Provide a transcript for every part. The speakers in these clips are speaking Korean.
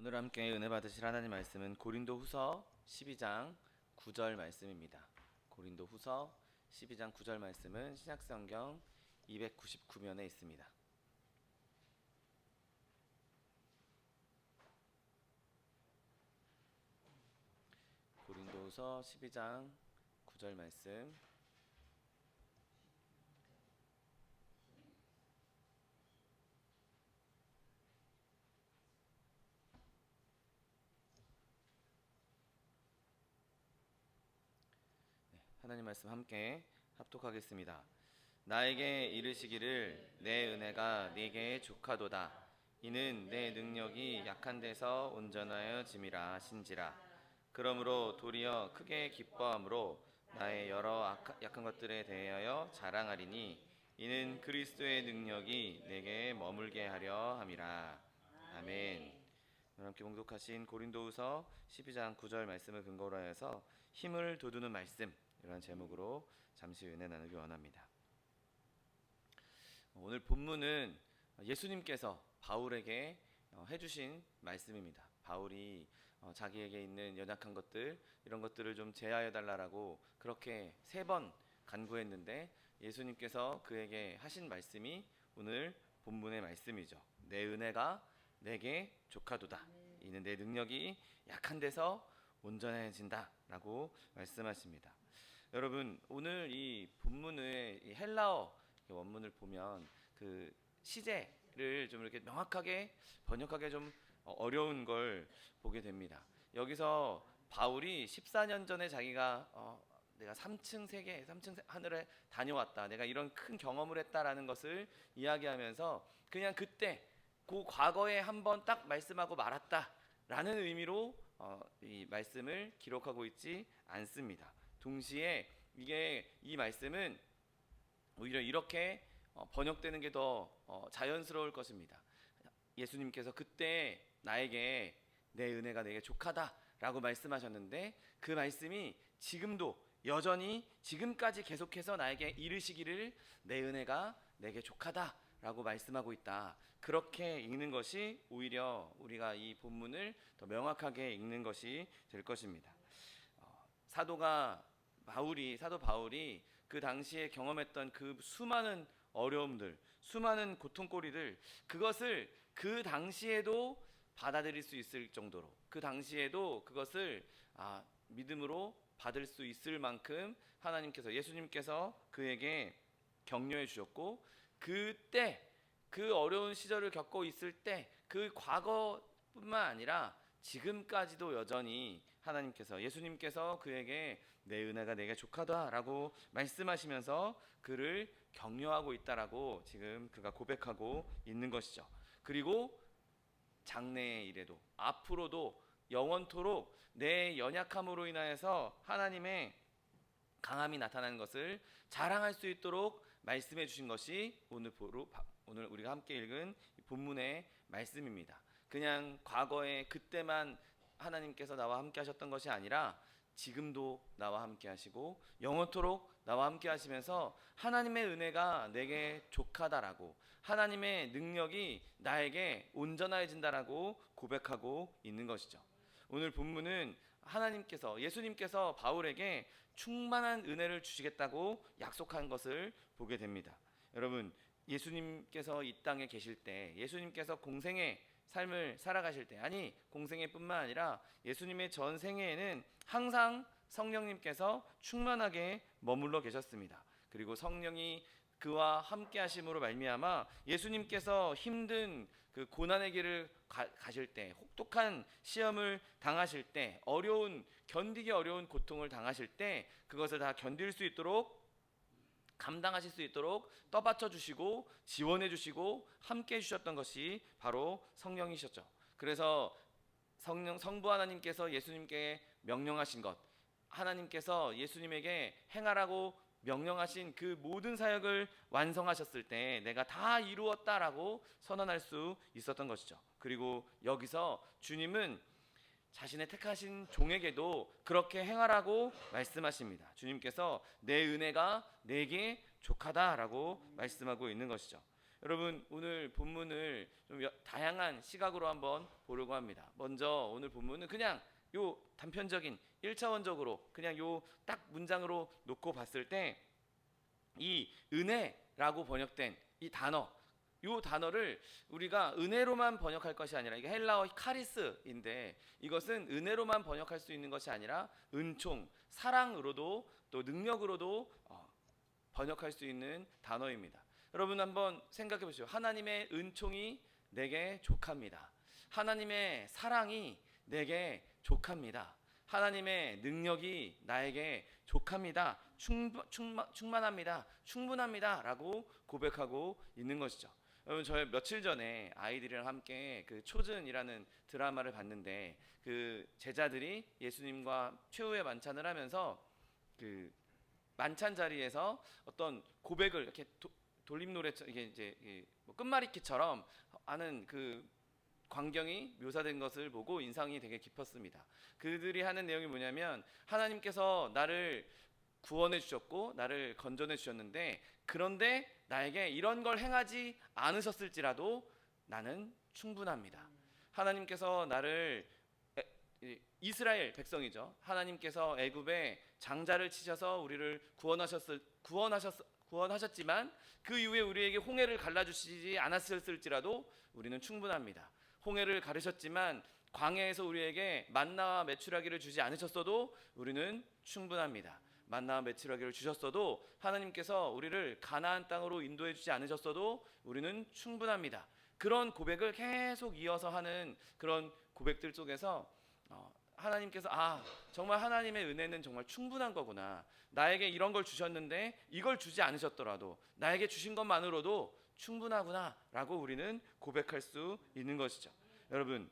오늘 함께 은혜 받으실 하나님 말씀은 고린도후서 12장 9절 말씀입니다. 고린도후서 12장 9절 말씀은 신약성경 299면에 있습니다. 고린도후서 12장 9절 말씀. 하나님 말씀 함께 합독하겠습니다. 나에게 이르시기를 내 은혜가 네게 족하도다. 이는 내 능력이 약한 데서 온전하여 짐이라 하신지라. 그러므로 도리어 크게 기뻐함으로 나의 여러 약한 것들에 대하여 자랑하리니 이는 그리스도의 능력이 내게 머물게 하려 함이라. 아멘. 함께 봉독하신 고린도후서 12장 9절 말씀을 근거로 하여서 힘을 돋우는 말씀, 이런 제목으로 잠시 은혜 나누기 원합니다. 오늘 본문은 예수님께서 바울에게 해주신 말씀입니다. 바울이 자기에게 있는 연약한 것들, 이런 것들을 좀 제하여 달라고 그렇게 3번 간구했는데 예수님께서 그에게 하신 말씀이 오늘 본문의 말씀이죠. 내 은혜가 내게 족하도다. 이는 내 능력이 약한 데서 온전해진다 라고 말씀하십니다. 여러분, 오늘 이 본문의 이 헬라어 원문을 보면 그 시제를 좀 이렇게 명확하게 번역하기 좀 어려운 걸 보게 됩니다. 여기서 바울이 14년 전에 자기가 내가 3층 세계, 3층 하늘에 다녀왔다, 내가 이런 큰 경험을 했다라는 것을 이야기하면서 그냥 그때 그 과거에 한번 딱 말씀하고 말았다라는 의미로 이 말씀을 기록하고 있지 않습니다. 동시에 이 말씀은 오히려 이렇게 번역되는 게 더 자연스러울 것입니다. 예수님께서 그때 나에게 내 은혜가 내게 족하다라고 말씀하셨는데 그 말씀이 지금도 여전히 지금까지 계속해서 나에게 이르시기를 내 은혜가 내게 족하다라고 말씀하고 있다. 그렇게 읽는 것이 오히려 우리가 이 본문을 더 명확하게 읽는 것이 될 것입니다. 사도 바울이 그 당시에 경험했던 그 수많은 어려움들, 수많은 고통거리들, 그것을 그 당시에도 받아들일 수 있을 정도로, 그 당시에도 그것을 믿음으로 받을 수 있을 만큼 예수님께서 그에게 격려해 주셨고, 그때 그 어려운 시절을 겪고 있을 때 그 과거뿐만 아니라 지금까지도 여전히 예수님께서 그에게 내 은혜가 내게 족하다라고 말씀하시면서 그를 격려하고 있다라고 지금 그가 고백하고 있는 것이죠. 그리고 장래의 일에도 앞으로도 영원토록 내 연약함으로 인하여서 하나님의 강함이 나타나는 것을 자랑할 수 있도록 말씀해 주신 것이 오늘 우리가 함께 읽은 본문의 말씀입니다. 그냥 과거에 그때만 하나님께서 나와 함께 하셨던 것이 아니라 지금도 나와 함께 하시고 영원토록 나와 함께 하시면서 하나님의 은혜가 내게 족하다라고, 하나님의 능력이 나에게 온전해진다라고 고백하고 있는 것이죠. 오늘 본문은 예수님께서 바울에게 충만한 은혜를 주시겠다고 약속한 것을 보게 됩니다. 여러분, 예수님께서 이 땅에 계실 때, 예수님께서 공생의 삶을 살아가실 때, 공생애 뿐만 아니라 예수님의 전 생애에는 항상 성령님께서 충만하게 머물러 계셨습니다. 그리고 성령이 그와 함께 하심으로 말미암아 예수님께서 힘든 그 고난의 길을 가실 때, 혹독한 시험을 당하실 때, 견디기 어려운 고통을 당하실 때 그것을 다 견딜 수 있도록, 감당하실 수 있도록 떠받쳐 주시고 지원해 주시고 함께 해 주셨던 것이 바로 성령이셨죠. 그래서 성부 하나님께서 예수님께 명령하신 것, 하나님께서 예수님에게 행하라고 명령하신 그 모든 사역을 완성하셨을 때 내가 다 이루었다라고 선언할 수 있었던 것이죠. 그리고 여기서 주님은 자신의 택하신 종에게도 그렇게 행하라고 말씀하십니다. 주님께서 내 은혜가 내게 족하다라고 말씀하고 있는 것이죠. 여러분 오늘 본문을 좀 다양한 시각으로 한번 보려고 합니다. 먼저 오늘 본문은 그냥 요 단편적인 1차원적으로 그냥 요 딱 문장으로 놓고 봤을 때 이 은혜라고 번역된 이 단어, 요 단어를 우리가 은혜로만 번역할 것이 아니라, 이게 헬라어 카리스인데 이것은 은혜로만 번역할 수 있는 것이 아니라 은총, 사랑으로도 또 능력으로도 번역할 수 있는 단어입니다. 여러분 한번 생각해 보시죠. 하나님의 은총이 내게 족합니다. 하나님의 사랑이 내게 족합니다. 하나님의 능력이 나에게 족합니다. 충만합니다. 충분합니다. 라고 고백하고 있는 것이죠. 여러분 저희 며칠 전에 아이들이랑 함께 그 초즌이라는 드라마를 봤는데, 그 제자들이 예수님과 최후의 만찬을 하면서 그 만찬 자리에서 어떤 고백을 이렇게 돌림 노래처럼, 이게 이제 뭐 끝말잇기처럼 하는 그 광경이 묘사된 것을 보고 인상이 되게 깊었습니다. 그들이 하는 내용이 뭐냐면, 하나님께서 나를 구원해 주셨고 나를 건져내 주셨는데, 그런데 나에게 이런 걸 행하지 않으셨을지라도 나는 충분합니다. 하나님께서 나를, 이스라엘 백성이죠. 하나님께서 애굽에 장자를 치셔서 우리를 구원하셨지만 그 이후에 우리에게 홍해를 갈라주시지 않았을지라도 우리는 충분합니다. 홍해를 가르셨지만 광야에서 우리에게 만나와 메추라기를 주지 않으셨어도 우리는 충분합니다. 만나와 메추라기를 주셨어도, 하나님께서 우리를 가나안 땅으로 인도해 주지 않으셨어도 우리는 충분합니다. 그런 고백을 계속 이어서 하는 그런 고백들 속에서 하나님께서 정말 하나님의 은혜는 정말 충분한 거구나. 나에게 이런 걸 주셨는데 이걸 주지 않으셨더라도 나에게 주신 것만으로도 충분하구나 라고 우리는 고백할 수 있는 것이죠. 여러분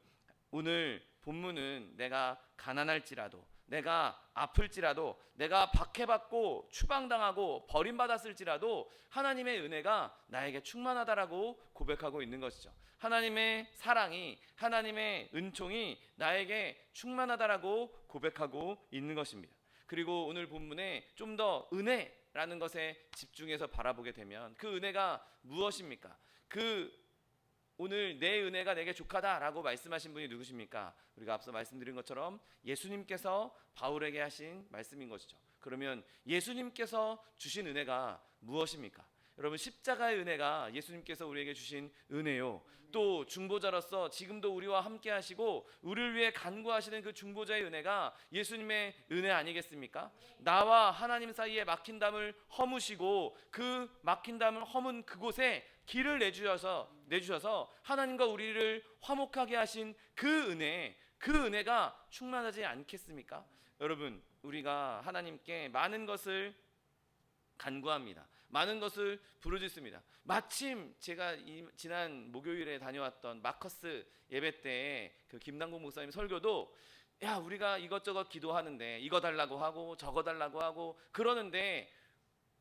오늘 본문은 내가 가난할지라도, 내가 아플지라도, 내가 박해받고 추방당하고 버림받았을지라도 하나님의 은혜가 나에게 충만하다라고 고백하고 있는 것이죠. 하나님의 사랑이, 하나님의 은총이 나에게 충만하다라고 고백하고 있는 것입니다. 그리고 오늘 본문에 좀 더 은혜라는 것에 집중해서 바라보게 되면 그 은혜가 무엇입니까? 오늘 내 은혜가 내게 족하다라고 말씀하신 분이 누구십니까? 우리가 앞서 말씀드린 것처럼 예수님께서 바울에게 하신 말씀인 것이죠. 그러면 예수님께서 주신 은혜가 무엇입니까? 여러분 십자가의 은혜가 예수님께서 우리에게 주신 은혜요. 또 중보자로서 지금도 우리와 함께 하시고 우리를 위해 간구하시는 그 중보자의 은혜가 예수님의 은혜 아니겠습니까? 나와 하나님 사이에 막힌 담을 허무시고 그 막힌 담을 허문 그곳에 길을 내주셔서 하나님과 우리를 화목하게 하신 그 은혜가 충만하지 않겠습니까? 여러분 우리가 하나님께 많은 것을 간구합니다. 많은 것을 부르짖습니다. 마침 제가 지난 목요일에 다녀왔던 마커스 예배 때 그 김남국 목사님 설교도, 우리가 이것저것 기도하는데 이거 달라고 하고 저거 달라고 하고 그러는데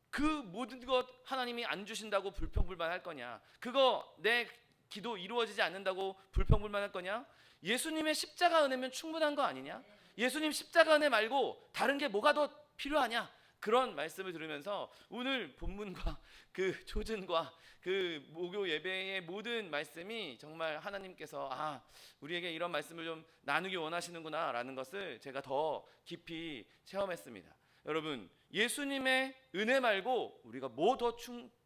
그 모든 것 하나님이 안 주신다고 불평불만할 거냐? 그거 내 기도 이루어지지 않는다고 불평불만할 거냐? 예수님의 십자가 은혜면 충분한 거 아니냐? 예수님 십자가 은혜 말고 다른 게 뭐가 더 필요하냐? 그런 말씀을 들으면서 오늘 본문과 그 초즌과 그 목요 예배의 모든 말씀이 정말 하나님께서 우리에게 이런 말씀을 좀 나누기 원하시는구나 라는 것을 제가 더 깊이 체험했습니다. 여러분 예수님의 은혜 말고 우리가 뭐 더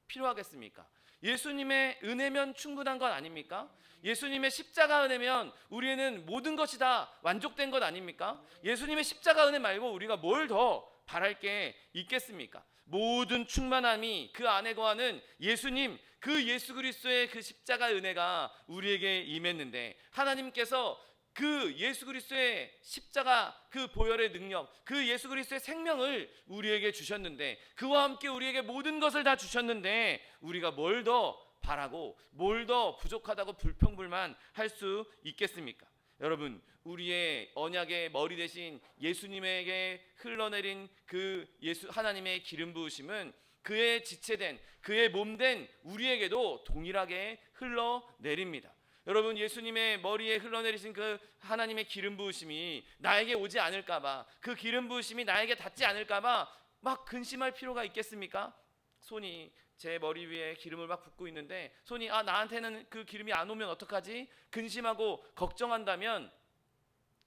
필요하겠습니까? 예수님의 은혜면 충분한 것 아닙니까? 예수님의 십자가 은혜면 우리는 모든 것이 다 완족된 것 아닙니까? 예수님의 십자가 은혜 말고 우리가 뭘 더 바랄 게 있겠습니까? 모든 충만함이 그 안에 거하는 예수님, 그 예수 그리스도의 그 십자가 은혜가 우리에게 임했는데, 하나님께서 그 예수 그리스도의 십자가 그 보혈의 능력, 그 예수 그리스도의 생명을 우리에게 주셨는데, 그와 함께 우리에게 모든 것을 다 주셨는데 우리가 뭘 더 바라고 뭘 더 부족하다고 불평불만 할 수 있겠습니까? 여러분 우리의 언약의 머리 대신 예수님에게 흘러내린 그 하나님의 기름 부으심은 그의 지체된, 그의 몸된 우리에게도 동일하게 흘러내립니다. 여러분 예수님의 머리에 흘러내리신 그 하나님의 기름 부으심이 나에게 오지 않을까봐, 그 기름 부으심이 나에게 닿지 않을까봐 막 근심할 필요가 있겠습니까? 손이 제 머리 위에 기름을 막 붓고 있는데 손이 나한테는 그 기름이 안 오면 어떡하지? 근심하고 걱정한다면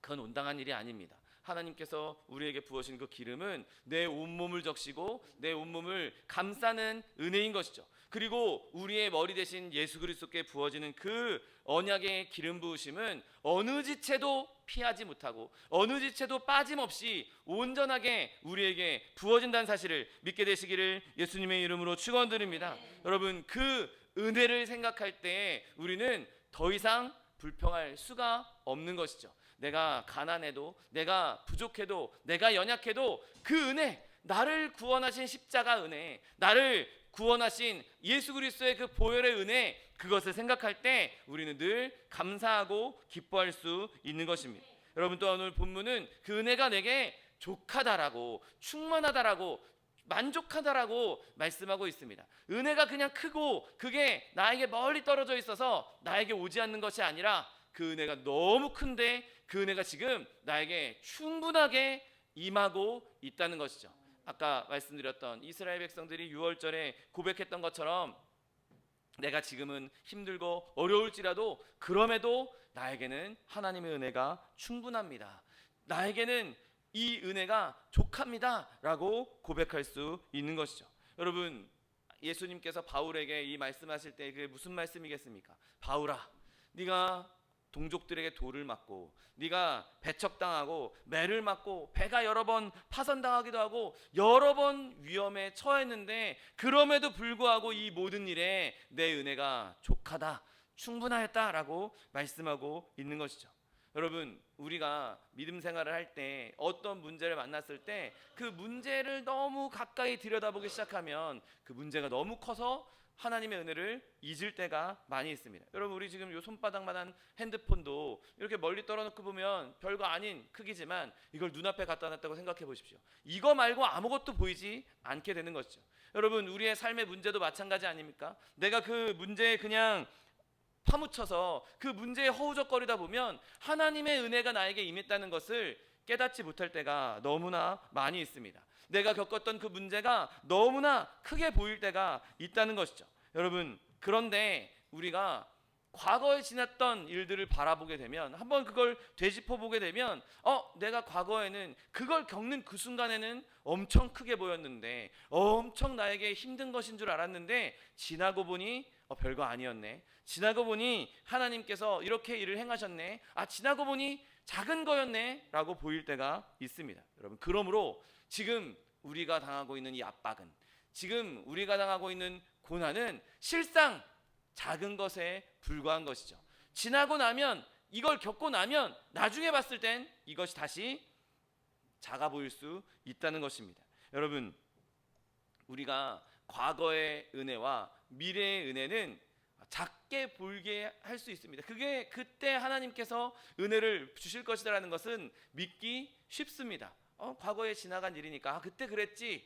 그건 온당한 일이 아닙니다. 하나님께서 우리에게 부으신 그 기름은 내 온몸을 적시고 내 온몸을 감싸는 은혜인 것이죠. 그리고 우리의 머리 대신 예수 그리스도께 부어지는 그 언약의 기름 부으심은 어느 지체도 피하지 못하고 어느 지체도 빠짐없이 온전하게 우리에게 부어진다는 사실을 믿게 되시기를 예수님의 이름으로 축원드립니다. 여러분, 그 은혜를 생각할 때 우리는 더 이상 불평할 수가 없는 것이죠. 내가 가난해도, 내가 부족해도, 내가 연약해도 그 은혜, 나를 구원하신 십자가 은혜, 나를 구원하신 예수 그리스도의 그 보혈의 은혜, 그것을 생각할 때 우리는 늘 감사하고 기뻐할 수 있는 것입니다. 여러분, 또 오늘 본문은 그 은혜가 내게 족하다라고, 충만하다라고, 만족하다라고 말씀하고 있습니다. 은혜가 그냥 크고 그게 나에게 멀리 떨어져 있어서 나에게 오지 않는 것이 아니라 그 은혜가 너무 큰데 그 은혜가 지금 나에게 충분하게 임하고 있다는 것이죠. 아까 말씀드렸던 이스라엘 백성들이 유월절에 고백했던 것처럼 내가 지금은 힘들고 어려울지라도 그럼에도 나에게는 하나님의 은혜가 충분합니다. 나에게는 이 은혜가 족합니다 라고 고백할 수 있는 것이죠. 여러분, 예수님께서 바울에게 이 말씀하실 때 그게 무슨 말씀이겠습니까? 바울아, 네가 동족들에게 돌을 맞고 네가 배척당하고 매를 맞고 배가 여러 번 파손당하기도 하고 여러 번 위험에 처했는데 그럼에도 불구하고 이 모든 일에 내 은혜가 족하다, 충분하였다라고 말씀하고 있는 것이죠. 여러분, 우리가 믿음 생활을 할 때 어떤 문제를 만났을 때 그 문제를 너무 가까이 들여다보기 시작하면 그 문제가 너무 커서 하나님의 은혜를 잊을 때가 많이 있습니다. 여러분, 우리 지금 요 손바닥만한 핸드폰도 이렇게 멀리 떨어놓고 보면 별거 아닌 크기지만 이걸 눈앞에 갖다 놨다고 생각해 보십시오. 이거 말고 아무것도 보이지 않게 되는 것이죠. 여러분, 우리의 삶의 문제도 마찬가지 아닙니까? 내가 그 문제에 그냥 파묻혀서 그 문제에 허우적거리다 보면 하나님의 은혜가 나에게 임했다는 것을 깨닫지 못할 때가 너무나 많이 있습니다. 내가 겪었던 그 문제가 너무나 크게 보일 때가 있다는 것이죠. 여러분, 그런데 우리가 과거에 지났던 일들을 바라보게 되면, 한번 그걸 되짚어보게 되면 내가 과거에는 그걸 겪는 그 순간에는 엄청 크게 보였는데 엄청 나에게 힘든 것인 줄 알았는데 지나고 보니 별거 아니었네. 지나고 보니 하나님께서 이렇게 일을 행하셨네. 지나고 보니 작은 거였네 라고 보일 때가 있습니다. 여러분, 그러므로 지금 우리가 당하고 있는 이 압박은, 지금 우리가 당하고 있는 고난은 실상 작은 것에 불과한 것이죠. 지나고 나면, 이걸 겪고 나면 나중에 봤을 땐 이것이 다시 작아 보일 수 있다는 것입니다. 여러분, 우리가 과거의 은혜와 미래의 은혜는 작게 보이게 할 수 있습니다. 그게 그때 하나님께서 은혜를 주실 것이라는 것은 믿기 쉽습니다. 과거에 지나간 일이니까 그때 그랬지,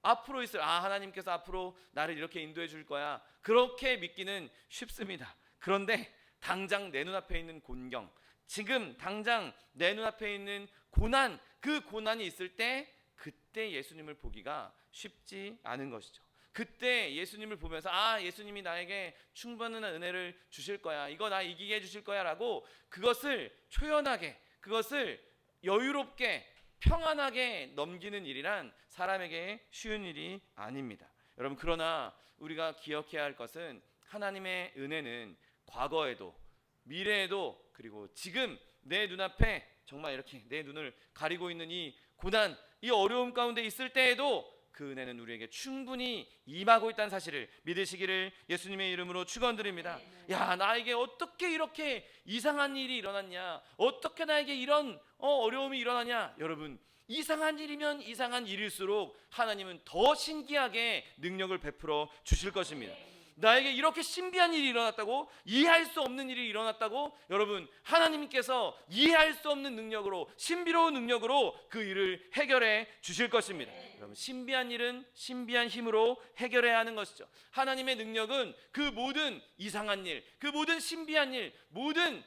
앞으로 있을 하나님께서 앞으로 나를 이렇게 인도해 줄 거야, 그렇게 믿기는 쉽습니다. 그런데 당장 내 눈앞에 있는 곤경, 지금 당장 내 눈앞에 있는 고난, 그 고난이 있을 때 그때 예수님을 보기가 쉽지 않은 것이죠. 그때 예수님을 보면서 예수님이 나에게 충분한 은혜를 주실 거야, 이거 나 이기게 해주실 거야 라고 그것을 초연하게, 그것을 여유롭게 평안하게 넘기는 일이란 사람에게 쉬운 일이 아닙니다. 여러분, 그러나 우리가 기억해야 할 것은 하나님의 은혜는 과거에도 미래에도 그리고 지금 내 눈앞에 정말 이렇게 내 눈을 가리고 있는 이 고난, 이 어려움 가운데 있을 때에도 그 은혜는 우리에게 충분히 임하고 있다는 사실을 믿으시기를 예수님의 이름으로 축원드립니다. 야, 나에게 어떻게 이렇게 이상한 일이 일어났냐, 어떻게 나에게 이런 어려움이 일어나냐. 여러분, 이상한 일이면 이상한 일일수록 하나님은 더 신기하게 능력을 베풀어 주실 것입니다. 나에게 이렇게 신비한 일이 일어났다고, 이해할 수 없는 일이 일어났다고, 여러분, 하나님께서 이해할 수 없는 능력으로, 신비로운 능력으로 그 일을 해결해 주실 것입니다. 여러분, 신비한 일은 신비한 힘으로 해결해야 하는 것이죠. 하나님의 능력은 그 모든 이상한 일, 그 모든 신비한 일, 모든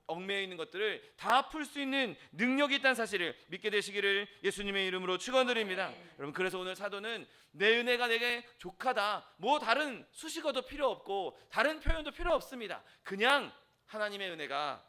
얽매여 있는 것들을 다 풀 수 있는 능력이 있다는 사실을 믿게 되시기를 예수님의 이름으로 축원드립니다. 여러분, 그래서 오늘 사도는 내 은혜가 내게 족하다, 뭐 다른 수식어도 필요 없고 다른 표현도 필요 없습니다. 그냥 하나님의 은혜가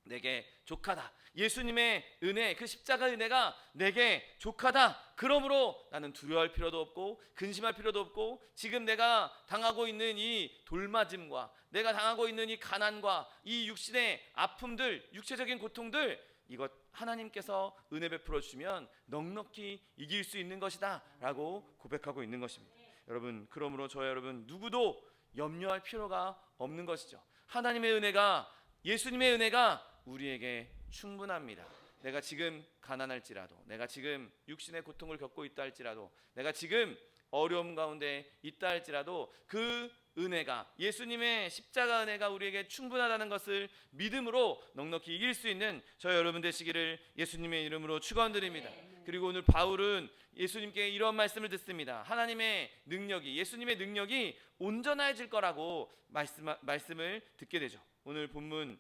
내게 족하다, 예수님의 은혜, 그 십자가 은혜가 내게 족하다. 그러므로 나는 두려워할 필요도 없고 근심할 필요도 없고 지금 내가 당하고 있는 이 돌맞음과 내가 당하고 있는 이 가난과 이 육신의 아픔들, 육체적인 고통들, 이것 하나님께서 은혜 베풀어 주시면 넉넉히 이길 수 있는 것이다 라고 고백하고 있는 것입니다. 여러분, 그러므로 저와 여러분 누구도 염려할 필요가 없는 것이죠. 하나님의 은혜가, 예수님의 은혜가 우리에게 충분합니다. 내가 지금 가난할지라도, 내가 지금 육신의 고통을 겪고 있다 할지라도, 내가 지금 어려움 가운데 있다 할지라도 그 은혜가, 예수님의 십자가 은혜가 우리에게 충분하다는 것을 믿음으로 넉넉히 이길 수 있는 저희 여러분 되시기를 예수님의 이름으로 축원드립니다. 그리고 오늘 바울은 예수님께 이런 말씀을 듣습니다. 하나님의 능력이, 예수님의 능력이 온전해질 거라고 말씀을 듣게 되죠. 오늘 본문에서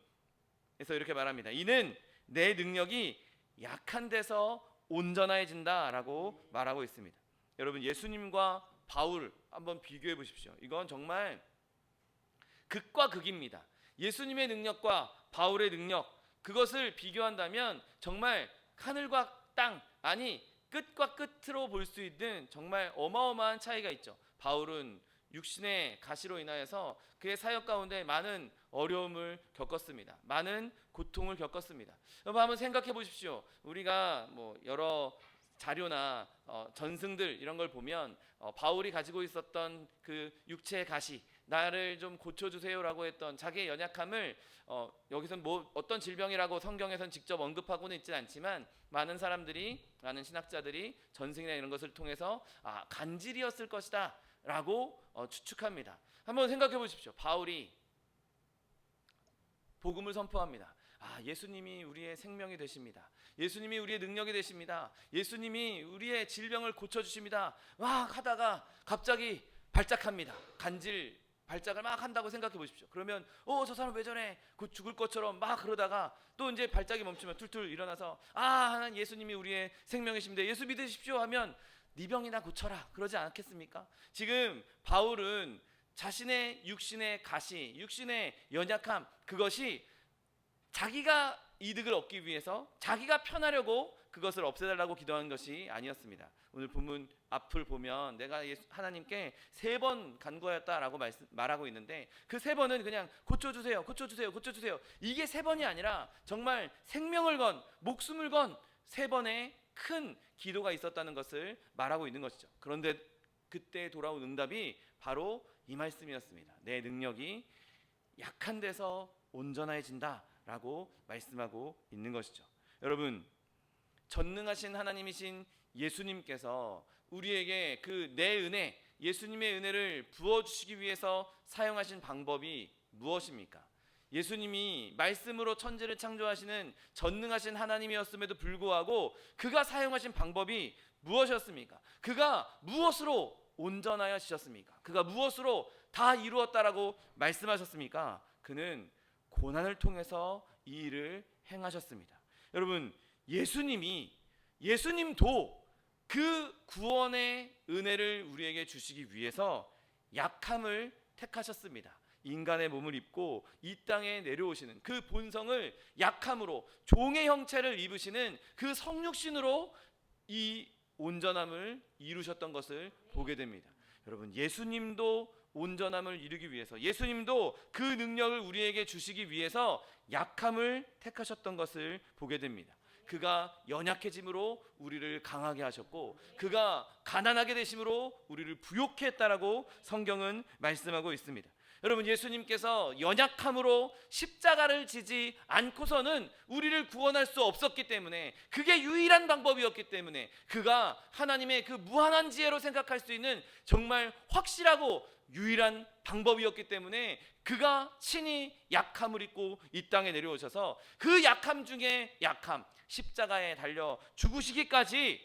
이렇게 말합니다. 이는 내 능력이 약한 데서 온전해진다라고 말하고 있습니다. 여러분, 예수님과 바울 한번 비교해 보십시오. 이건 정말 극과 극입니다. 예수님의 능력과 바울의 능력, 그것을 비교한다면 정말 하늘과 땅, 아니 끝과 끝으로 볼 수 있는 정말 어마어마한 차이가 있죠. 바울은 육신의 가시로 인하여서 그의 사역 가운데 많은 어려움을 겪었습니다. 많은 고통을 겪었습니다. 여러분, 한번 생각해 보십시오. 우리가 뭐 여러 자료나 전승들 이런 걸 보면 바울이 가지고 있었던 그 육체의 가시, 나를 좀 고쳐주세요라고 했던 자기의 연약함을 여기서는 뭐 어떤 질병이라고 성경에서는 직접 언급하고는 있지는 않지만 많은 사람들이, 많은 신학자들이 전승이나 이런 것을 통해서 간질이었을 것이다 라고 추측합니다. 한번 생각해 보십시오. 바울이 복음을 선포합니다. 예수님이 우리의 생명이 되십니다. 예수님이 우리의 능력이 되십니다. 예수님이 우리의 질병을 고쳐주십니다. 막 하다가 갑자기 발작합니다. 간질 발작을 막 한다고 생각해 보십시오. 그러면 저 사람 왜 저래? 곧 죽을 것처럼 막 그러다가 또 이제 발작이 멈추면 툴툴 일어나서 하나님 예수님이 우리의 생명이십니다. 예수 믿으십시오 하면 네 병이나 고쳐라 그러지 않겠습니까? 지금 바울은 자신의 육신의 가시, 육신의 연약함, 그것이 자기가 이득을 얻기 위해서, 자기가 편하려고 그것을 없애달라고 기도한 것이 아니었습니다. 오늘 본문 앞을 보면 내가 하나님께 3번 간구하였다라고 말하고 있는데 그 3번은 그냥 고쳐주세요, 고쳐주세요, 고쳐주세요, 이게 3번이 아니라 정말 생명을 건, 목숨을 건 3번의 큰 기도가 있었다는 것을 말하고 있는 것이죠. 그런데 그때 돌아온 응답이 바로 이 말씀이었습니다. 내 능력이 약한 데서 온전해진다 라고 말씀하고 있는 것이죠. 여러분, 전능하신 하나님이신 예수님께서 우리에게 그 내 은혜, 예수님의 은혜를 부어주시기 위해서 사용하신 방법이 무엇입니까? 예수님이 말씀으로 천지를 창조하시는 전능하신 하나님이었음에도 불구하고 그가 사용하신 방법이 무엇이었습니까? 그가 무엇으로 온전하여지셨습니까? 그가 무엇으로 다 이루었다라고 말씀하셨습니까? 그는 고난을 통해서 이 일을 행하셨습니다. 여러분, 예수님도 그 구원의 은혜를 우리에게 주시기 위해서 약함을 택하셨습니다. 인간의 몸을 입고 이 땅에 내려오시는 그 본성을 약함으로, 종의 형체를 입으시는 그 성육신으로 이 온전함을 이루셨던 것을 보게 됩니다. 여러분, 예수님도 온전함을 이루기 위해서, 예수님도 그 능력을 우리에게 주시기 위해서 약함을 택하셨던 것을 보게 됩니다. 그가 연약해짐으로 우리를 강하게 하셨고 그가 가난하게 되심으로 우리를 부욕케 했다라고 성경은 말씀하고 있습니다. 여러분, 예수님께서 연약함으로 십자가를 지지 않고서는 우리를 구원할 수 없었기 때문에, 그게 유일한 방법이었기 때문에, 그가 하나님의 그 무한한 지혜로 생각할 수 있는 정말 확실하고 유일한 방법이었기 때문에 그가 친히 약함을 입고 이 땅에 내려오셔서 그 약함 중에 약함, 십자가에 달려 죽으시기까지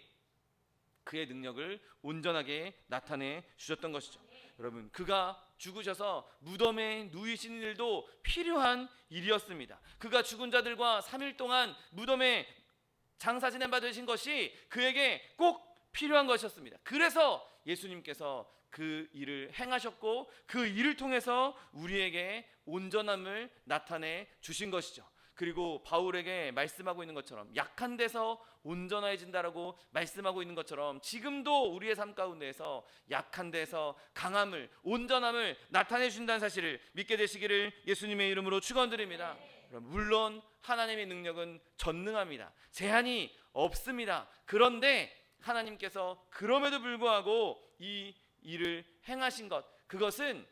그의 능력을 온전하게 나타내 주셨던 것이죠. 여러분, 그가 죽으셔서 무덤에 누이신 일도 필요한 일이었습니다. 그가 죽은 자들과 3일 동안 무덤에 장사 지낸 바 되신 것이 그에게 꼭 필요한 것이었습니다. 그래서 예수님께서 그 일을 행하셨고 그 일을 통해서 우리에게 온전함을 나타내 주신 것이죠. 그리고 바울에게 말씀하고 있는 것처럼 약한 데서 온전해진다라고 말씀하고 있는 것처럼 지금도 우리의 삶 가운데에서 약한 데서 강함을, 온전함을 나타내 주신다는 사실을 믿게 되시기를 예수님의 이름으로 축원드립니다. 물론 하나님의 능력은 전능합니다. 제한이 없습니다. 그런데 하나님께서 그럼에도 불구하고 이 일을 행하신 것, 그것은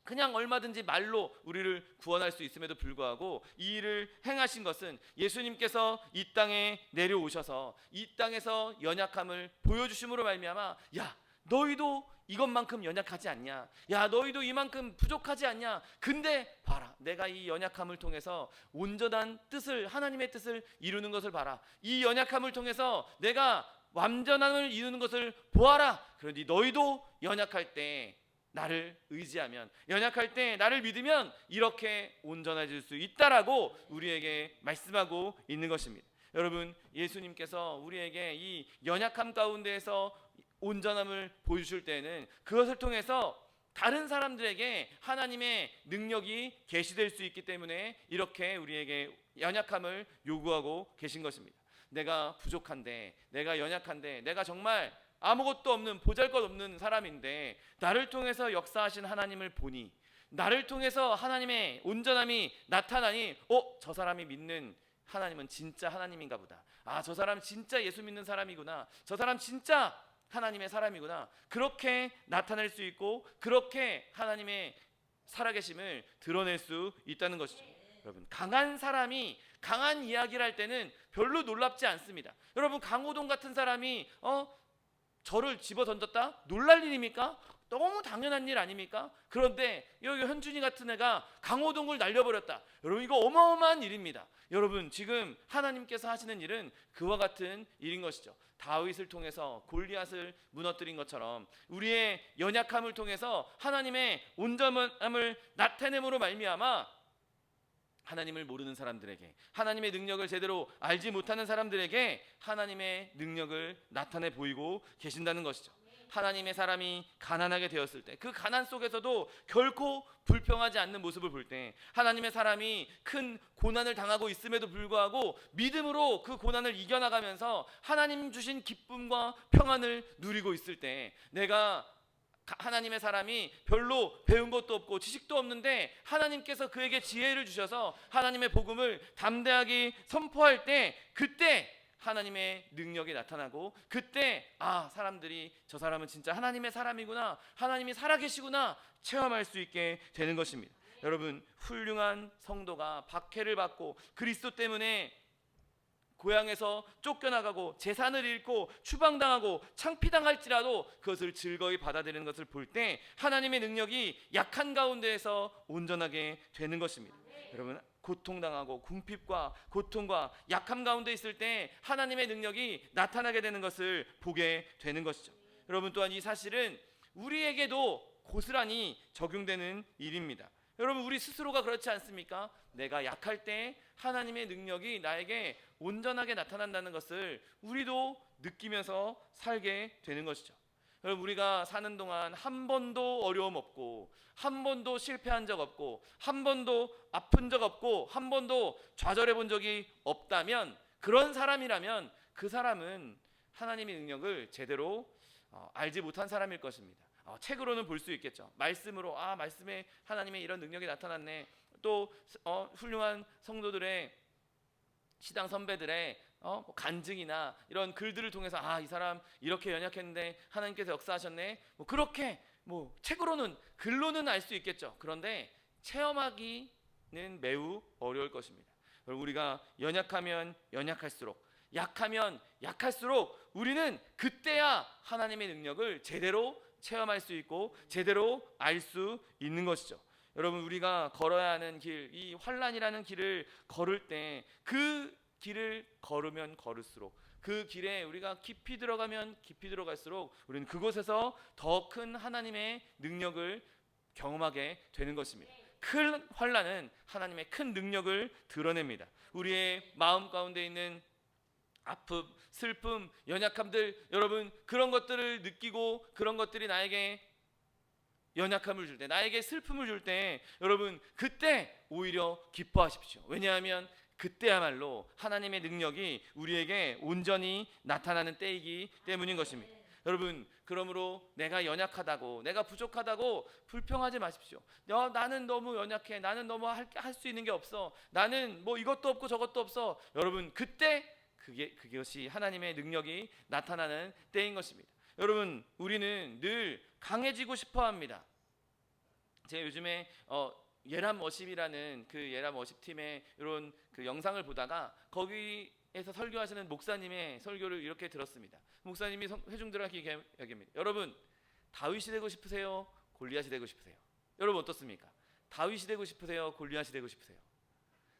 그냥 얼마든지 말로 우리를 구원할 수 있음에도 불구하고 이 일을 행하신 것은 예수님께서 이 땅에 내려오셔서 이 땅에서 연약함을 보여주심으로 말미암아, 야, 너희도 이것만큼 연약하지 않냐, 야, 너희도 이만큼 부족하지 않냐, 근데 봐라, 내가 이 연약함을 통해서 온전한 뜻을, 하나님의 뜻을 이루는 것을 봐라, 이 연약함을 통해서 내가 완전함을 이루는 것을 보아라. 그러니 너희도 연약할 때 나를 의지하면, 연약할 때 나를 믿으면 이렇게 온전해질 수 있다라고 우리에게 말씀하고 있는 것입니다. 여러분, 예수님께서 우리에게 이 연약함 가운데에서 온전함을 보여주실 때는 그것을 통해서 다른 사람들에게 하나님의 능력이 계시될 수 있기 때문에 이렇게 우리에게 연약함을 요구하고 계신 것입니다. 내가 부족한데, 내가 연약한데, 내가 정말 아무것도 없는, 보잘것없는 사람인데 나를 통해서 역사하신 하나님을 보니, 나를 통해서 하나님의 온전함이 나타나니, 저 사람이 믿는 하나님은 진짜 하나님인가 보다, 저 사람 진짜 예수 믿는 사람이구나, 저 사람 진짜 하나님의 사람이구나, 그렇게 나타낼 수 있고 그렇게 하나님의 살아계심을 드러낼 수 있다는 것이죠. 여러분, 강한 사람이 강한 이야기를 할 때는 별로 놀랍지 않습니다. 여러분, 강호동 같은 사람이 저를 집어 던졌다? 놀랄 일입니까? 너무 당연한 일 아닙니까? 그런데 여기 현준이 같은 애가 강호동을 날려버렸다. 여러분, 이거 어마어마한 일입니다. 여러분, 지금 하나님께서 하시는 일은 그와 같은 일인 것이죠. 다윗을 통해서 골리앗을 무너뜨린 것처럼 우리의 연약함을 통해서 하나님의 온전함을 나타내므로 말미암아 하나님을 모르는 사람들에게, 하나님의 능력을 제대로 알지 못하는 사람들에게 하나님의 능력을 나타내 보이고 계신다는 것이죠. 하나님의 사람이 가난하게 되었을 때, 그 가난 속에서도 결코 불평하지 않는 모습을 볼 때, 하나님의 사람이 큰 고난을 당하고 있음에도 불구하고 믿음으로 그 고난을 이겨나가면서 하나님 주신 기쁨과 평안을 누리고 있을 때, 내가 하나님의 사람이 별로 배운 것도 없고 지식도 없는데 하나님께서 그에게 지혜를 주셔서 하나님의 복음을 담대하게 선포할 때, 그때 하나님의 능력이 나타나고, 그때 사람들이 저 사람은 진짜 하나님의 사람이구나, 하나님이 살아계시구나 체험할 수 있게 되는 것입니다. 여러분, 훌륭한 성도가 박해를 받고 그리스도 때문에 고향에서 쫓겨나가고 재산을 잃고 추방당하고 창피당할지라도 그것을 즐거이 받아들이는 것을 볼 때 하나님의 능력이 약한 가운데에서 온전하게 되는 것입니다. 여러분, 고통당하고 궁핍과 고통과 약함 가운데 있을 때 하나님의 능력이 나타나게 되는 것을 보게 되는 것이죠. 여러분, 또한 이 사실은 우리에게도 고스란히 적용되는 일입니다. 여러분, 우리 스스로가 그렇지 않습니까? 내가 약할 때 하나님의 능력이 나에게 온전하게 나타난다는 것을 우리도 느끼면서 살게 되는 것이죠. 여러분, 우리가 사는 동안 한 번도 어려움 없고, 한 번도 실패한 적 없고, 한 번도 아픈 적 없고, 한 번도 좌절해 본 적이 없다면, 그런 사람이라면 그 사람은 하나님의 능력을 제대로 알지 못한 사람일 것입니다. 책으로는 볼 수 있겠죠. 말씀으로 말씀에 하나님의 이런 능력이 나타났네. 또 훌륭한 성도들의, 시당 선배들의 간증이나 이런 글들을 통해서 이 사람 이렇게 연약했는데 하나님께서 역사하셨네, 그렇게 책으로는, 글로는 알 수 있겠죠. 그런데 체험하기는 매우 어려울 것입니다. 우리가 연약하면 연약할수록, 약하면 약할수록 우리는 그때야 하나님의 능력을 제대로 체험할 수 있고 제대로 알 수 있는 것이죠. 여러분, 우리가 걸어야 하는 길, 이 환난이라는 길을 걸을 때 그 길을 걸으면 걸을수록, 그 길에 우리가 깊이 들어가면 깊이 들어갈수록 우리는 그곳에서 더 큰 하나님의 능력을 경험하게 되는 것입니다. 큰 환난은 하나님의 큰 능력을 드러냅니다. 우리의 마음 가운데 있는 아픔, 슬픔, 연약함들, 여러분 그런 것들을 느끼고 그런 것들이 나에게 연약함을 줄 때, 나에게 슬픔을 줄 때, 여러분 그때 오히려 기뻐하십시오. 왜냐하면 그때야말로 하나님의 능력이 우리에게 온전히 나타나는 때이기 때문인 것입니다. 여러분 그러므로 내가 연약하다고, 내가 부족하다고 불평하지 마십시오. 나는 너무 연약해, 나는 너무 할 수 있는 게 없어, 나는 뭐 이것도 없고 저것도 없어. 여러분 그때 그것이 하나님의 능력이 나타나는 때인 것입니다. 여러분 우리는 늘 강해지고 싶어합니다. 제가 요즘에 예람 워십이라는 그 예람 워십 팀의 이런 그 영상을 보다가 거기에서 설교하시는 목사님의 설교를 이렇게 들었습니다. 목사님이 회중들에게 얘기합니다. 여러분 다윗이 되고 싶으세요? 골리앗이 되고 싶으세요? 여러분 어떻습니까? 다윗이 되고 싶으세요? 골리앗이 되고 싶으세요?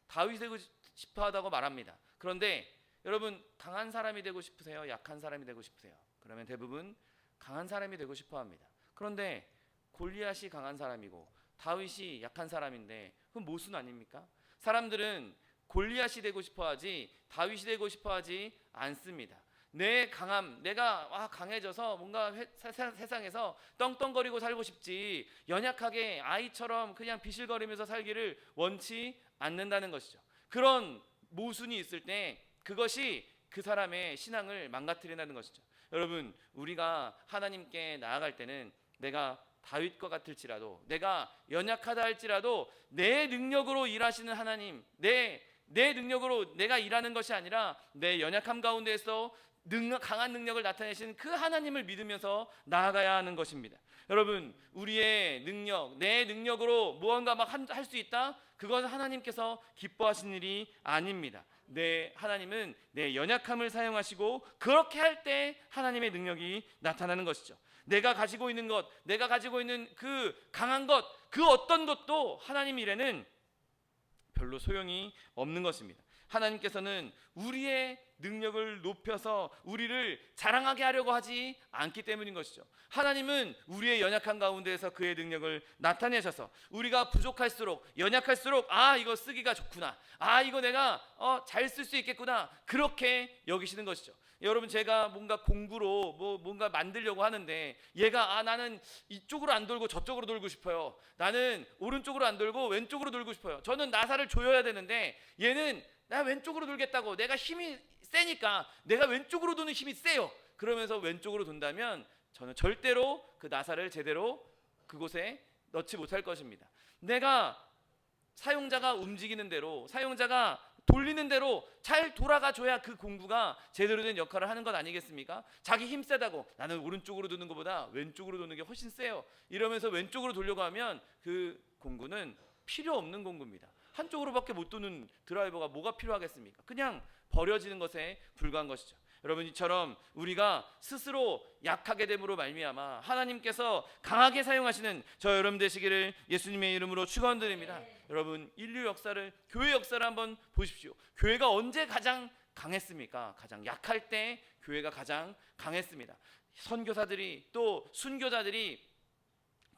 다윗이 되고 싶어하다고 말합니다. 그런데 여러분 강한 사람이 되고 싶으세요? 약한 사람이 되고 싶으세요? 그러면 대부분 강한 사람이 되고 싶어합니다. 그런데 골리앗이 강한 사람이고 다윗이 약한 사람인데 그건 모순 아닙니까? 사람들은 골리앗이 되고 싶어하지 다윗이 되고 싶어하지 않습니다. 내 강함, 내가 강해져서 뭔가 세상에서 떵떵거리고 살고 싶지, 연약하게 아이처럼 그냥 비실거리면서 살기를 원치 않는다는 것이죠. 그런 모순이 있을 때 그것이 그 사람의 신앙을 망가뜨린다는 것이죠. 여러분 우리가 하나님께 나아갈 때는 내가 다윗과 같을지라도, 내가 연약하다 할지라도 내 능력으로 일하시는 하나님, 내 능력으로 내가 일하는 것이 아니라 내 연약함 가운데에서 강한 능력을 나타내신 그 하나님을 믿으면서 나아가야 하는 것입니다. 여러분 우리의 능력, 내 능력으로 무언가 막 할 수 있다? 그것은 하나님께서 기뻐하시는 일이 아닙니다. 하나님은 내 연약함을 사용하시고 그렇게 할 때 하나님의 능력이 나타나는 것이죠. 내가 가지고 있는 것, 내가 가지고 있는 그 강한 것, 그 어떤 것도 하나님 일에는 별로 소용이 없는 것입니다. 하나님께서는 우리의 능력을 높여서 우리를 자랑하게 하려고 하지 않기 때문인 것이죠. 하나님은 우리의 연약한 가운데에서 그의 능력을 나타내셔서 우리가 부족할수록, 연약할수록 이거 쓰기가 좋구나, 이거 내가 잘 쓸 수 있겠구나, 그렇게 여기시는 것이죠. 여러분 제가 뭔가 공구로 뭔가 만들려고 하는데 얘가 나는 이쪽으로 안 돌고 저쪽으로 돌고 싶어요. 나는 오른쪽으로 안 돌고 왼쪽으로 돌고 싶어요. 저는 나사를 조여야 되는데 얘는 나 왼쪽으로 돌겠다고, 내가 힘이 세니까 내가 왼쪽으로 도는 힘이 세요. 그러면서 왼쪽으로 돈다면 저는 절대로 그 나사를 제대로 그곳에 넣지 못할 것입니다. 내가 사용자가 움직이는 대로, 사용자가 돌리는 대로 잘 돌아가 줘야 그 공구가 제대로 된 역할을 하는 것 아니겠습니까? 자기 힘 세다고 나는 오른쪽으로 도는 것보다 왼쪽으로 도는 게 훨씬 세요, 이러면서 왼쪽으로 돌려고 하면 그 공구는 필요 없는 공구입니다. 한쪽으로밖에 못 도는 드라이버가 뭐가 필요하겠습니까? 그냥 버려지는 것에 불과한 것이죠. 여러분 이처럼 우리가 스스로 약하게 됨으로 말미암아 하나님께서 강하게 사용하시는 저 여러분 되시기를 예수님의 이름으로 축원드립니다. 여러분 인류 역사를, 교회 역사를 한번 보십시오. 교회가 언제 가장 강했습니까? 가장 약할 때 교회가 가장 강했습니다. 선교사들이 또 순교자들이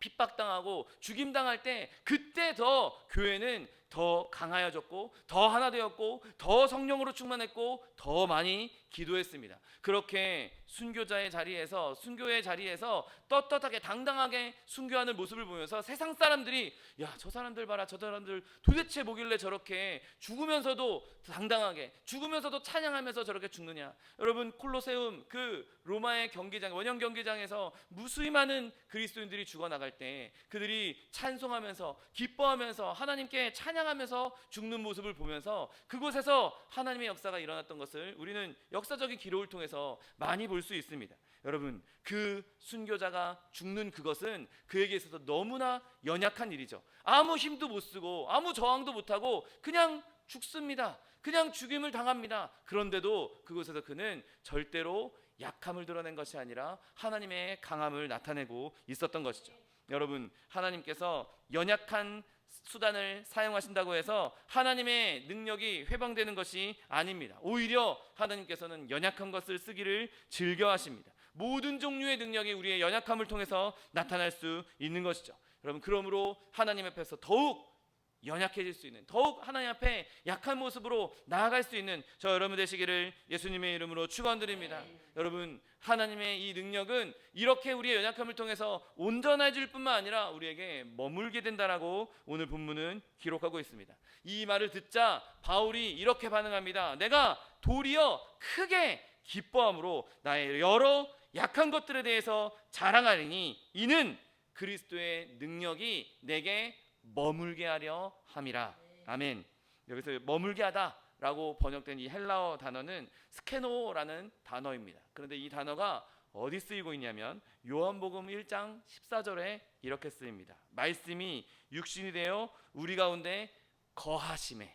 핍박당하고 죽임당할 때 그때 더 교회는 더 강하여졌고 더 하나 되었고 더 성령으로 충만했고 더 많이 기도했습니다. 그렇게 순교의 자리에서 떳떳하게 당당하게 순교하는 모습을 보면서 세상 사람들이 저 사람들 봐라, 저 사람들 도대체 뭐길래 저렇게 죽으면서도 당당하게, 죽으면서도 찬양하면서 저렇게 죽느냐. 여러분 콜로세움 그 로마의 원형 경기장에서 무수히 많은 그리스도인들이 죽어나갈 때 그들이 찬송하면서 기뻐하면서 하나님께 찬양하면서 죽는 모습을 보면서 그곳에서 하나님의 역사가 일어났던 것을 우리는 역사적인 기록을 통해서 많이 볼 수 있습니다. 여러분 그 순교자가 죽는 그것은 그에게 있어서 너무나 연약한 일이죠. 아무 힘도 못 쓰고 아무 저항도 못하고 그냥 죽습니다. 그냥 죽임을 당합니다. 그런데도 그곳에서 그는 절대로 약함을 드러낸 것이 아니라 하나님의 강함을 나타내고 있었던 것이죠. 여러분 하나님께서 연약한 수단을 사용하신다고 해서 하나님의 능력이 회방되는 것이 아닙니다. 오히려 하나님께서는 연약한 것을 쓰기를 즐겨하십니다. 모든 종류의 능력이 우리의 연약함을 통해서 나타날 수 있는 것이죠. 여러분, 그러므로 하나님 앞에서 더욱 연약해질 수 있는, 더욱 하나님 앞에 약한 모습으로 나아갈 수 있는 저 여러분 되시기를 예수님의 이름으로 축원드립니다. 여러분, 하나님의 이 능력은 이렇게 우리의 연약함을 통해서 온전해질 뿐만 아니라 우리에게 머물게 된다라고 오늘 본문은 기록하고 있습니다. 이 말을 듣자 바울이 이렇게 반응합니다. 내가 도리어 크게 기뻐함으로 나의 여러 약한 것들에 대해서 자랑하리니 이는 그리스도의 능력이 내게 머물게 하려 함이라. 아멘. 여기서 머물게 하다라고 번역된 이 헬라어 단어는 스케노라는 단어입니다. 그런데 이 단어가 어디 쓰이고 있냐면 요한복음 1장 14절에 이렇게 쓰입니다. 말씀이 육신이 되어 우리 가운데 거하심에,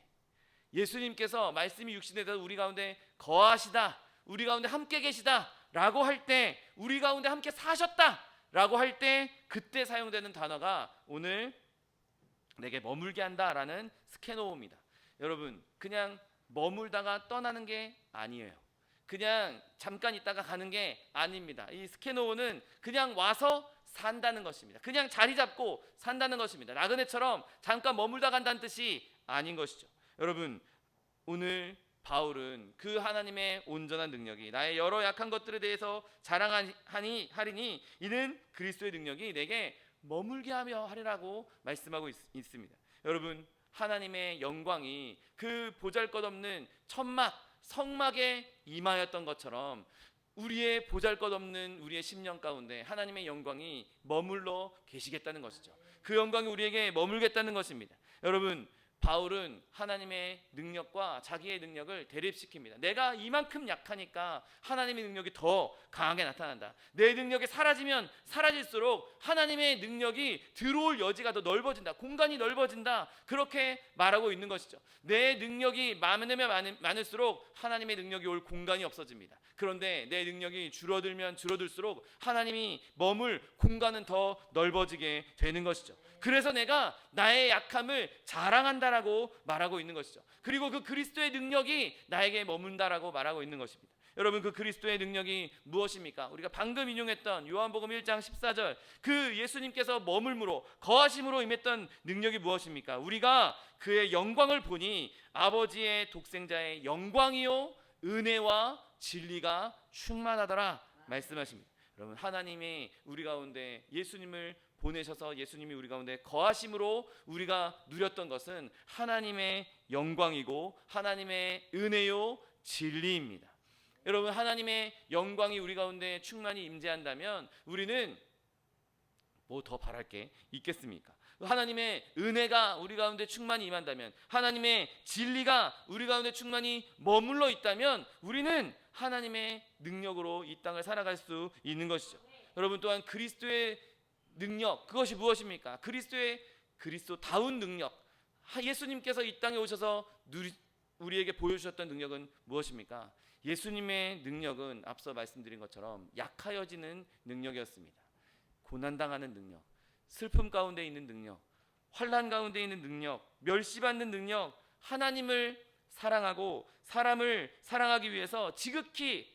예수님께서 말씀이 육신이 되어 우리 가운데 거하시다, 우리 가운데 함께 계시다 라고 할 때, 우리 가운데 함께 사셨다 라고 할 때 그때 사용되는 단어가 오늘 내게 머물게 한다라는 스케노입니다. 여러분, 그냥 머물다가 떠나는 게 아니에요. 그냥 잠깐 있다가 가는 게 아닙니다. 이 스케노는 그냥 와서 산다는 것입니다. 그냥 자리 잡고 산다는 것입니다. 나그네처럼 잠깐 머물다 간다는 뜻이 아닌 것이죠. 여러분, 오늘 바울은 그 하나님의 온전한 능력이 나의 여러 약한 것들에 대해서 자랑하리니 이는 그리스도의 능력이 내게 머물게 하며 하리라고 말씀하고 있습니다. 여러분, 하나님의 영광이 그 보잘것없는 천막, 성막에 임하였던 것처럼 우리의 보잘것없는 우리의 심령 가운데 하나님의 영광이 머물러 계시겠다는 것이죠. 그 영광이 우리에게 머물겠다는 것입니다. 여러분, 바울은 하나님의 능력과 자기의 능력을 대립시킵니다. 내가 이만큼 약하니까 하나님의 능력이 더 강하게 나타난다. 내 능력이 사라지면 사라질수록 하나님의 능력이 들어올 여지가 더 넓어진다. 공간이 넓어진다. 그렇게 말하고 있는 것이죠. 내 능력이 많으면 많을수록 하나님의 능력이 올 공간이 없어집니다. 그런데 내 능력이 줄어들면 줄어들수록 하나님이 머물 공간은 더 넓어지게 되는 것이죠. 그래서 내가 나의 약함을 자랑한다라고 말하고 있는 것이죠. 그리고 그 그리스도의 능력이 나에게 머문다라고 말하고 있는 것입니다. 여러분, 그 그리스도의 능력이 무엇입니까? 우리가 방금 인용했던 요한복음 1장 14절, 그 예수님께서 머물므로 거하심으로 임했던 능력이 무엇입니까? 우리가 그의 영광을 보니 아버지의 독생자의 영광이요 은혜와 진리가 충만하더라 말씀하십니다. 여러분, 하나님이 우리 가운데 예수님을 보내셔서 예수님이 우리 가운데 거하심으로 우리가 누렸던 것은 하나님의 영광이고 하나님의 은혜요 진리입니다. 여러분, 하나님의 영광이 우리 가운데 충만히 임재한다면 우리는 뭐 더 바랄 게 있겠습니까? 하나님의 은혜가 우리 가운데 충만히 임한다면, 하나님의 진리가 우리 가운데 충만히 머물러 있다면 우리는 하나님의 능력으로 이 땅을 살아갈 수 있는 것이죠. 여러분, 또한 그리스도의 능력, 그것이 무엇입니까? 그리스도다운 능력, 예수님께서 이 땅에 오셔서 우리에게 보여주셨던 능력은 무엇입니까? 예수님의 능력은 앞서 말씀드린 것처럼 약하여지는 능력이었습니다. 고난당하는 능력, 슬픔 가운데 있는 능력, 환난 가운데 있는 능력, 멸시받는 능력, 하나님을 사랑하고 사람을 사랑하기 위해서 지극히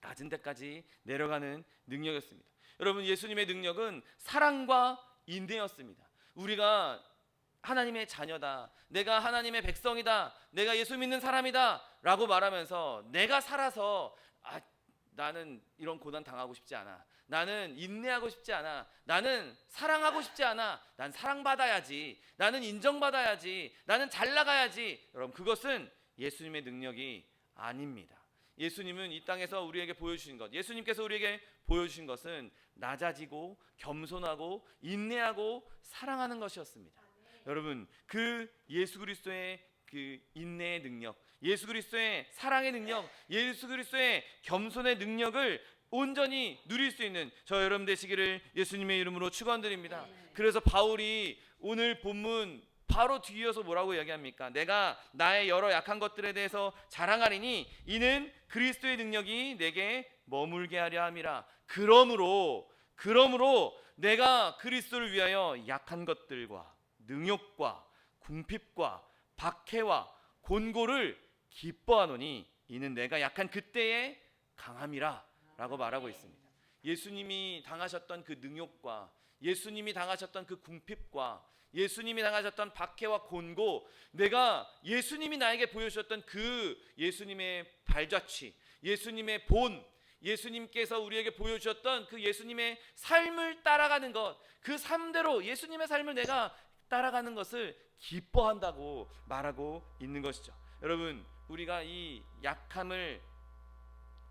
낮은 데까지 내려가는 능력이었습니다. 여러분, 예수님의 능력은 사랑과 인내였습니다. 우리가 하나님의 자녀다, 내가 하나님의 백성이다, 내가 예수 믿는 사람이다 라고 말하면서 내가 살아서 나는 이런 고난 당하고 싶지 않아, 나는 인내하고 싶지 않아, 나는 사랑하고 싶지 않아, 난 사랑받아야지, 나는 인정받아야지, 나는 잘 나가야지. 여러분, 그것은 예수님의 능력이 아닙니다. 예수님은 이 땅에서 우리에게 보여주신 것, 예수님께서 우리에게 보여주신 것은 낮아지고 겸손하고 인내하고 사랑하는 것이었습니다. 여러분, 그 예수 그리스도의 그 인내의 능력, 예수 그리스도의 사랑의 능력, 예수 그리스도의 겸손의 능력을 온전히 누릴 수 있는 저 여러분 되시기를 예수님의 이름으로 축원드립니다. 그래서 바울이 오늘 본문 바로 뒤이어서 뭐라고 이야기합니까? 내가 나의 여러 약한 것들에 대해서 자랑하리니 이는 그리스도의 능력이 내게 머물게 하려 함이라. 그러므로 내가 그리스도를 위하여 약한 것들과 능욕과 궁핍과 박해와 곤고를 기뻐하노니 이는 내가 약한 그때의 강함이라 라고 말하고 있습니다. 예수님이 당하셨던 그 능욕과 예수님이 당하셨던 그 궁핍과 예수님이 당하셨던 박해와 곤고, 내가 예수님이 나에게 보여주셨던 그 예수님의 발자취, 예수님의 본, 예수님께서 우리에게 보여주셨던 그 예수님의 삶을 따라가는 것, 그 삶대로 예수님의 삶을 내가 따라가는 것을 기뻐한다고 말하고 있는 것이죠. 여러분, 우리가 이 약함을,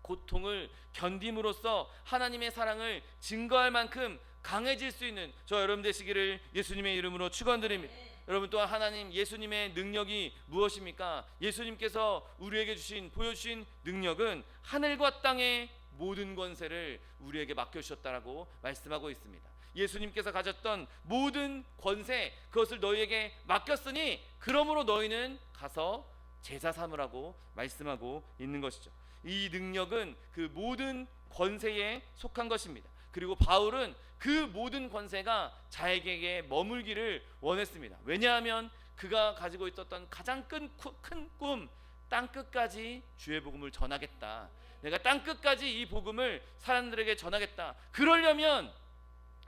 고통을 견딤으로써 하나님의 사랑을 증거할 만큼 강해질 수 있는 저 여러분 되시기를 예수님의 이름으로 축원드립니다. 여러분, 또한 하나님 예수님의 능력이 무엇입니까? 예수님께서 우리에게 보여주신 능력은 하늘과 땅의 모든 권세를 우리에게 맡겨주셨다라고 말씀하고 있습니다. 예수님께서 가졌던 모든 권세, 그것을 너희에게 맡겼으니 그러므로 너희는 가서 제자 삼으라고 말씀하고 있는 것이죠. 이 능력은 그 모든 권세에 속한 것입니다. 그리고 바울은 그 모든 권세가 자에게 머물기를 원했습니다. 왜냐하면 그가 가지고 있었던 가장 큰 꿈, 땅끝까지 주의 복음을 전하겠다, 내가 땅끝까지 이 복음을 사람들에게 전하겠다. 그러려면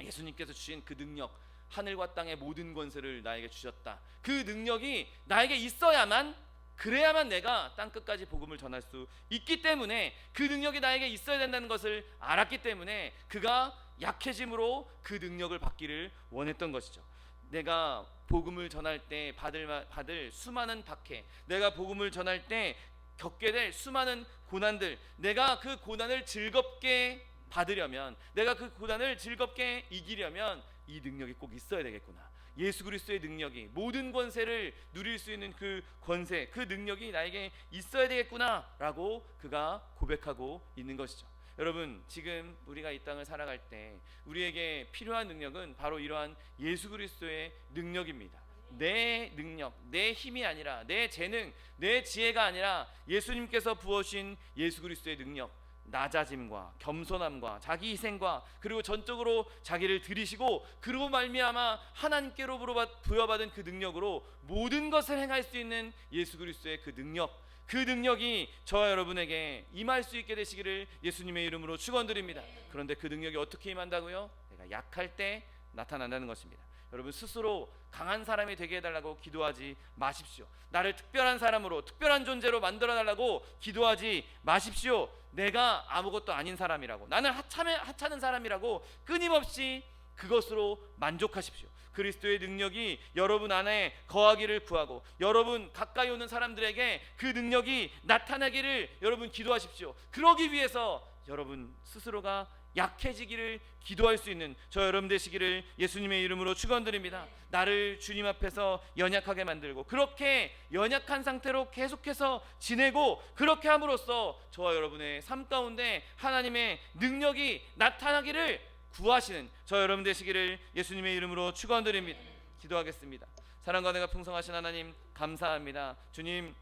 예수님께서 주신 그 능력, 하늘과 땅의 모든 권세를 나에게 주셨다. 그 능력이 나에게 있어야만, 그래야만 내가 땅끝까지 복음을 전할 수 있기 때문에, 그 능력이 나에게 있어야 된다는 것을 알았기 때문에 그가 약해짐으로 그 능력을 받기를 원했던 것이죠. 내가 복음을 전할 때 받을 수많은 박해, 내가 복음을 전할 때 겪게 될 수많은 고난들, 내가 그 고난을 즐겁게 받으려면, 내가 그 고난을 즐겁게 이기려면 이 능력이 꼭 있어야 되겠구나. 예수 그리스도의 능력이, 모든 권세를 누릴 수 있는 그 권세, 그 능력이 나에게 있어야 되겠구나 라고 그가 고백하고 있는 것이죠. 여러분, 지금 우리가 이 땅을 살아갈 때 우리에게 필요한 능력은 바로 이러한 예수 그리스도의 능력입니다. 내 능력, 내 힘이 아니라, 내 재능, 내 지혜가 아니라 예수님께서 부어주신 예수 그리스도의 능력, 낮아짐과 겸손함과 자기 희생과, 그리고 전적으로 자기를 들이시고, 그리고 말미암아 하나님께로 부여받은 그 능력으로 모든 것을 행할 수 있는 예수 그리스도의 그 능력, 그 능력이 저와 여러분에게 임할 수 있게 되시기를 예수님의 이름으로 축원드립니다. 그런데 그 능력이 어떻게 임한다고요? 내가 약할 때 나타난다는 것입니다. 여러분, 스스로 강한 사람이 되게 해달라고 기도하지 마십시오. 나를 특별한 사람으로, 특별한 존재로 만들어달라고 기도하지 마십시오. 내가 아무것도 아닌 사람이라고, 나는 하찮은 사람이라고 끊임없이 그것으로 만족하십시오. 그리스도의 능력이 여러분 안에 거하기를 구하고, 여러분 가까이 오는 사람들에게 그 능력이 나타나기를 여러분 기도하십시오. 그러기 위해서 여러분 스스로가 약해지기를 기도할 수 있는 저 여러분 되시기를 예수님의 이름으로 축원드립니다. 나를 주님 앞에서 연약하게 만들고, 그렇게 연약한 상태로 계속해서 지내고, 그렇게 함으로써 저와 여러분의 삶 가운데 하나님의 능력이 나타나기를 구하시는 저 여러분 되시기를 예수님의 이름으로 축원드립니다. 기도하겠습니다. 사랑과 은혜가 풍성하신 하나님, 감사합니다. 주님,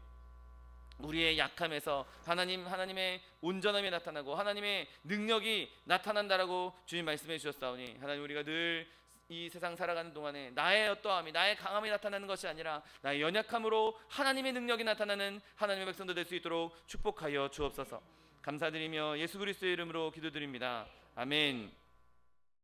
우리의 약함에서 하나님의 온전함이 나타나고 하나님의 능력이 나타난다라고 주님 말씀해 주셨사오니, 하나님, 우리가 늘 이 세상 살아가는 동안에 나의 어떠함이, 나의 강함이 나타나는 것이 아니라 나의 연약함으로 하나님의 능력이 나타나는 하나님의 백성들 될 수 있도록 축복하여 주옵소서. 감사드리며 예수 그리스도의 이름으로 기도드립니다. 아멘.